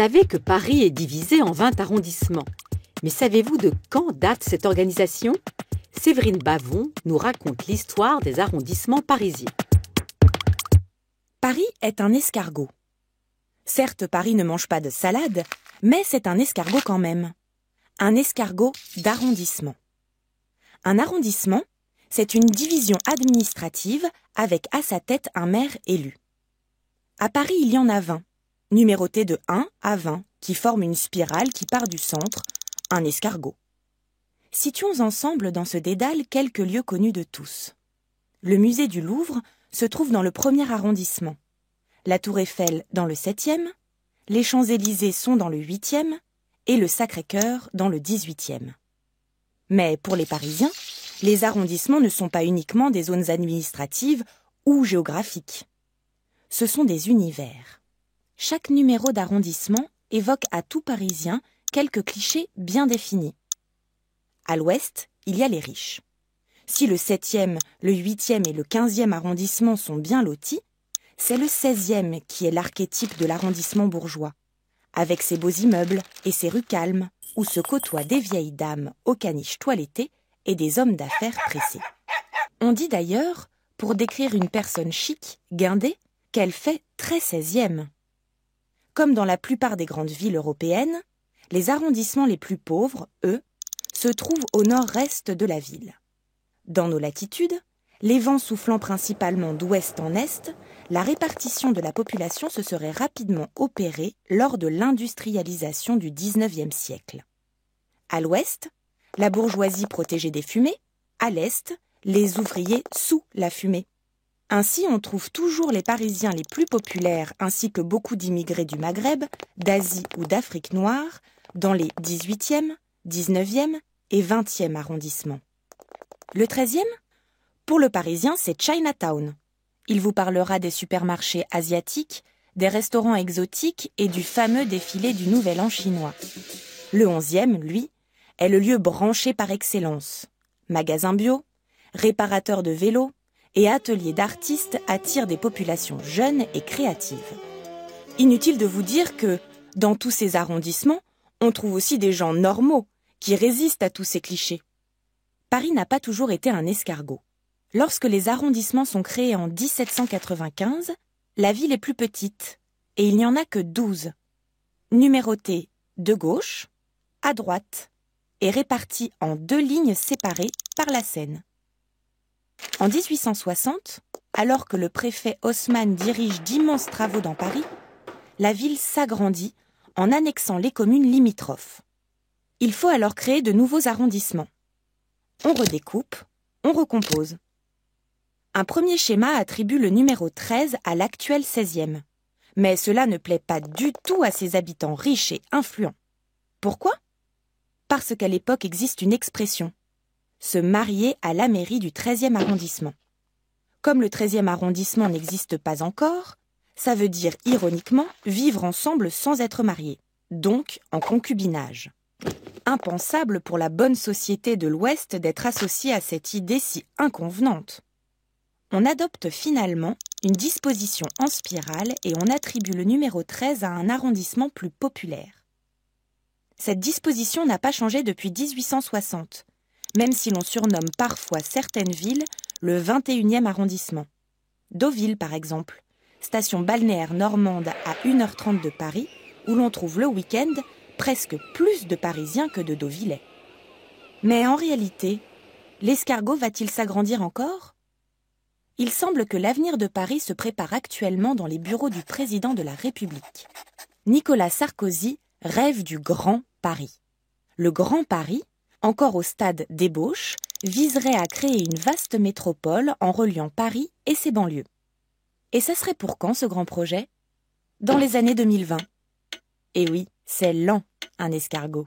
Vous savez que Paris est divisé en 20 arrondissements. Mais savez-vous de quand date cette organisation? Séverine Bavon nous raconte l'histoire des arrondissements parisiens. Paris est un escargot. Certes, Paris ne mange pas de salade, mais c'est un escargot quand même. Un escargot d'arrondissement. Un arrondissement, c'est une division administrative avec à sa tête un maire élu. À Paris, il y en a 20, numérotés de 1 à 20, qui forment une spirale qui part du centre, un escargot. Situons ensemble dans ce dédale quelques lieux connus de tous. Le musée du Louvre se trouve dans le 1er arrondissement. La Tour Eiffel dans le 7e, les Champs-Élysées sont dans le 8e et le Sacré-Cœur dans le 18e. Mais pour les Parisiens, les arrondissements ne sont pas uniquement des zones administratives ou géographiques. Ce sont des univers. Chaque numéro d'arrondissement évoque à tout Parisien quelques clichés bien définis. À l'ouest, il y a les riches. Si le 7e, le 8e et le 15e arrondissement sont bien lotis, c'est le 16e qui est l'archétype de l'arrondissement bourgeois, avec ses beaux immeubles et ses rues calmes, où se côtoient des vieilles dames aux caniches toilettées et des hommes d'affaires pressés. On dit d'ailleurs, pour décrire une personne chic, guindée, qu'elle fait très 16e. Comme dans la plupart des grandes villes européennes, les arrondissements les plus pauvres, eux, se trouvent au nord-est de la ville. Dans nos latitudes, les vents soufflant principalement d'ouest en est, la répartition de la population se serait rapidement opérée lors de l'industrialisation du XIXe siècle. À l'ouest, la bourgeoisie protégée des fumées, à l'est, les ouvriers sous la fumée. Ainsi, on trouve toujours les Parisiens les plus populaires ainsi que beaucoup d'immigrés du Maghreb, d'Asie ou d'Afrique noire dans les 18e, 19e et 20e arrondissements. Le 13e? Pour le Parisien, c'est Chinatown. Il vous parlera des supermarchés asiatiques, des restaurants exotiques et du fameux défilé du Nouvel An chinois. Le 11e, lui, est le lieu branché par excellence. Magasins bio, réparateurs de vélos et ateliers d'artistes attirent des populations jeunes et créatives. Inutile de vous dire que, dans tous ces arrondissements, on trouve aussi des gens normaux qui résistent à tous ces clichés. Paris n'a pas toujours été un escargot. Lorsque les arrondissements sont créés en 1795, la ville est plus petite, et il n'y en a que 12, numérotés de gauche à droite, et répartis en 2 lignes séparées par la Seine. En 1860, alors que le préfet Haussmann dirige d'immenses travaux dans Paris, la ville s'agrandit en annexant les communes limitrophes. Il faut alors créer de nouveaux arrondissements. On redécoupe, on recompose. Un premier schéma attribue le numéro 13 à l'actuel 16e. Mais cela ne plaît pas du tout à ses habitants riches et influents. Pourquoi? Parce qu'à l'époque existe une expression. Se marier à la mairie du 13e arrondissement. Comme le 13e arrondissement n'existe pas encore, ça veut dire ironiquement vivre ensemble sans être mariés, donc en concubinage. Impensable pour la bonne société de l'Ouest d'être associée à cette idée si inconvenante. On adopte finalement une disposition en spirale et on attribue le numéro 13 à un arrondissement plus populaire. Cette disposition n'a pas changé depuis 1860, même si l'on surnomme parfois certaines villes le 21e arrondissement. Deauville, par exemple, station balnéaire normande à 1h30 de Paris, où l'on trouve le week-end presque plus de Parisiens que de Deauvillais. Mais en réalité, l'escargot va-t-il s'agrandir encore? Il semble que l'avenir de Paris se prépare actuellement dans les bureaux du président de la République. Nicolas Sarkozy rêve du Grand Paris. Le Grand Paris, encore au stade d'ébauche, viserait à créer une vaste métropole en reliant Paris et ses banlieues. Et ça serait pour quand ce grand projet? Dans les années 2020. Et oui, c'est lent, un escargot.